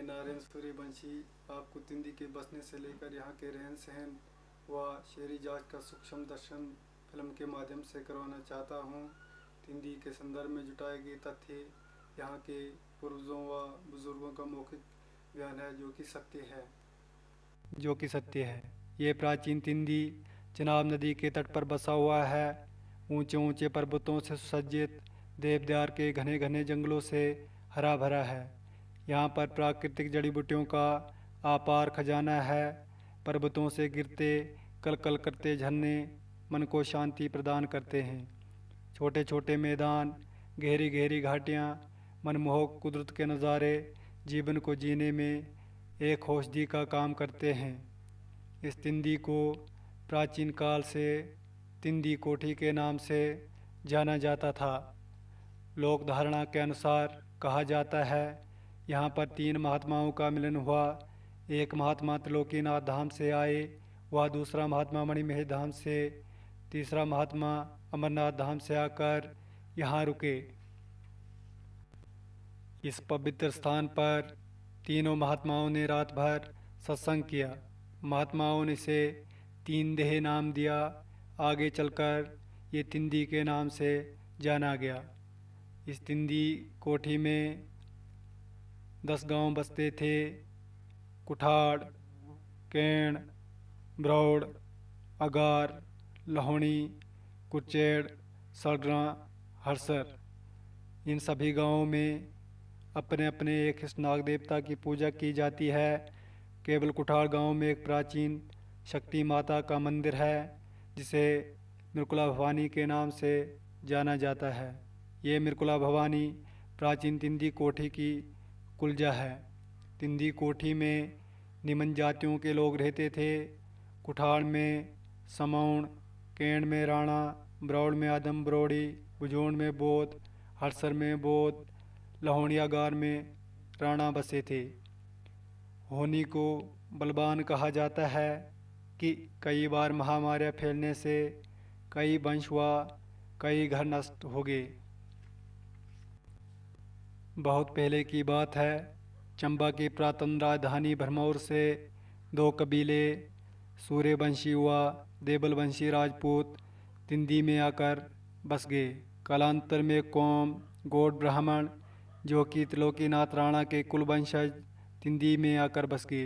नारायण सूर्यवंशी आपको तिंदी के बसने से लेकर यहाँ के रहन सहन व शहरी जात का सूक्ष्म दर्शन फिल्म के माध्यम से करवाना चाहता हूँ। तिंदी के संदर्भ में जुटाए गए तथ्य यहाँ के पूर्वजों व बुजुर्गों का मौखिक बयान है जो कि सत्य है। ये प्राचीन तिंदी चिनाब नदी के तट पर बसा हुआ है। ऊंचे ऊंचे पर्वतों से सुसज्जित देवदार के घने घने जंगलों से हरा भरा है। यहाँ पर प्राकृतिक जड़ी बूटियों का अपार खजाना है। पर्वतों से गिरते कल कल करते झरने मन को शांति प्रदान करते हैं। छोटे छोटे मैदान, गहरी गहरी घाटियाँ, मनमोहक कुदरत के नज़ारे जीवन को जीने में एक औषधि का काम करते हैं। इस तिंदी को प्राचीन काल से तिंदी कोठी के नाम से जाना जाता था। लोक धारणा के अनुसार कहा जाता है यहाँ पर 3 महात्माओं का मिलन हुआ। एक महात्मा त्रिलोकीनाथ धाम से आए, वह दूसरा महात्मा मणिमहेश धाम से, तीसरा महात्मा अमरनाथ धाम से आकर यहाँ रुके। इस पवित्र स्थान पर तीनों महात्माओं ने रात भर सत्संग किया। महात्माओं ने इसे 3 देह नाम दिया। आगे चलकर ये तिंदी के नाम से जाना गया। इस तिंदी कोठी में 10 गांव बसते थे। कुठाड़, कैण, ब्रौड़, अगार, लहोनी, कुचेड़, सलग्रा, हरसर। इन सभी गांवों में अपने अपने एक नाग देवता की पूजा की जाती है। केवल कुठाड़ गांव में एक प्राचीन शक्ति माता का मंदिर है जिसे मृकुला भवानी के नाम से जाना जाता है। ये मृकुला भवानी प्राचीन तिंदी कोठी की कुलजा है। तिंदी कोठी में निम्न जातियों के लोग रहते थे। कुठाड़ में समौण, कैण में राणा, ब्रौड़ में आदम ब्रौड़ी, बुजोण में बोध, हरसर में बोध, लहोनियागार में राणा बसे थे। होनी को बलवान कहा जाता है कि कई बार महामारियाँ फैलने से कई वंश व कई घर नष्ट हो गए। बहुत पहले की बात है। चंबा की पुरातन राजधानी भरमौर से 2 कबीले सूर्यवंशी व देवलवंशी राजपूत तिंदी में आकर बस गए। कालांतर में कौम गौड़ ब्राह्मण जो कि त्रिलोकीनाथ राणा के कुल वंशज तिंदी में आकर बस गए।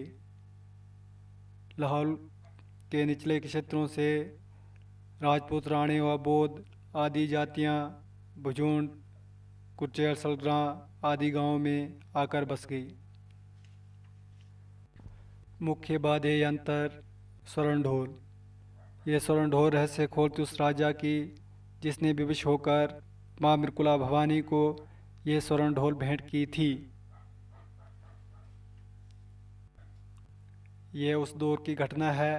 लाहौल के निचले क्षेत्रों से राजपूत, राणे व बौद्ध आदि जातियाँ भुजूंड, कुचेड़, सलग्रा आदि गांवों में आकर बस गई। मुख्य बाधे यंत्र स्वर्ण ढोल। ये स्वर्ण ढोल रहस्य खोलती उस राजा की जिसने विवश होकर माँ मृकुला भवानी को ये स्वर्ण ढोल भेंट की थी। ये उस दौर की घटना है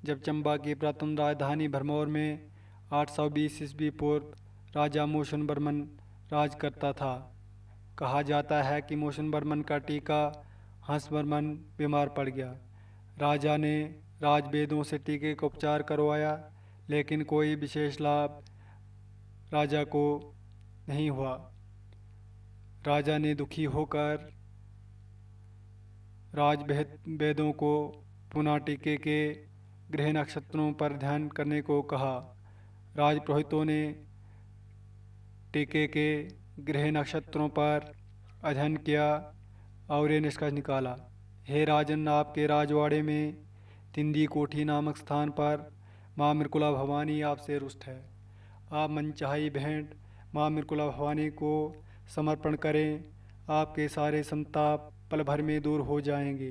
जब चंबा की पुरातन राजधानी भरमौर में 820 ईस्वी पूर्व राजा मोशन बर्मन राज करता था। कहा जाता है कि मोशन बर्मन का टीका हंस बर्मन बीमार पड़ गया। राजा ने राजवेदों से टीके का उपचार करवाया लेकिन कोई विशेष लाभ राजा को नहीं हुआ। राजा ने दुखी होकर राजवेदों को पुनः टीके के ग्रह नक्षत्रों पर ध्यान करने को कहा। राजपुरोहितों ने टीके के ग्रह नक्षत्रों पर अध्ययन किया और ये निष्कर्ष निकाला, हे राजन, आपके राजवाड़े में तिंदी कोठी नामक स्थान पर माँ मृकुला भवानी आपसे रुष्ट है। आप मनचाही भेंट माँ मृकुला भवानी को समर्पण करें, आपके सारे संताप पल भर में दूर हो जाएंगे।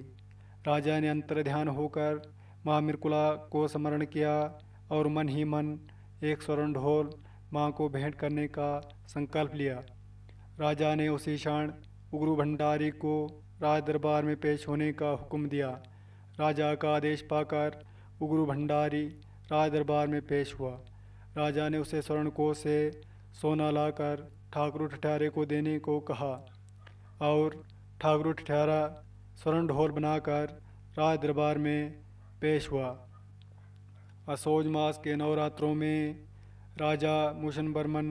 राजा ने अंतर ध्यान होकर माँ मृकुला को स्मरण किया और मन ही मन एक स्वर्ण ढोल माँ को भेंट करने का संकल्प लिया। राजा ने उसी क्षण उग्र भंडारी को राज दरबार में पेश होने का हुक्म दिया। राजा का आदेश पाकर उग्र भंडारी राज दरबार में पेश हुआ। राजा ने उसे स्वर्ण कोष से सोना लाकर ठाकुर ठठियारे को देने को कहा और ठाकुर ठठियारा स्वर्ण ढोल बनाकर राज दरबार में पेश हुआ। असोज मास के नवरात्रों में राजा मोशन बर्मन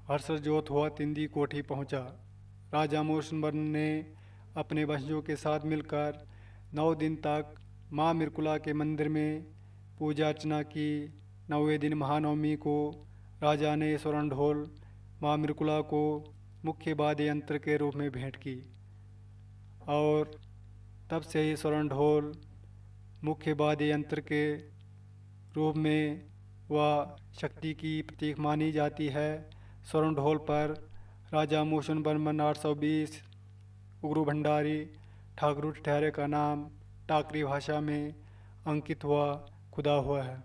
हर्षोल्लास हुआ तिंदी कोठी पहुंचा। राजा मोशन बर्मन ने अपने वंशजों के साथ मिलकर 9 दिन तक माँ मृकुला के मंदिर में पूजा अर्चना की। 9वें दिन महानवमी को राजा ने स्वर्ण ढोल माँ मृकुला को मुख्य वाद्य यंत्र के रूप में भेंट की और तब से ही स्वर्ण ढोल मुख्य वाद्य यंत्र के रूप में वह शक्ति की प्रतीक मानी जाती है। स्वर्ण ढोल पर राजा मोशन बर्मन 820 उग्र भंडारी ठाकुर ठहरे का नाम टाकरी भाषा में अंकित हुआ खुदा हुआ है।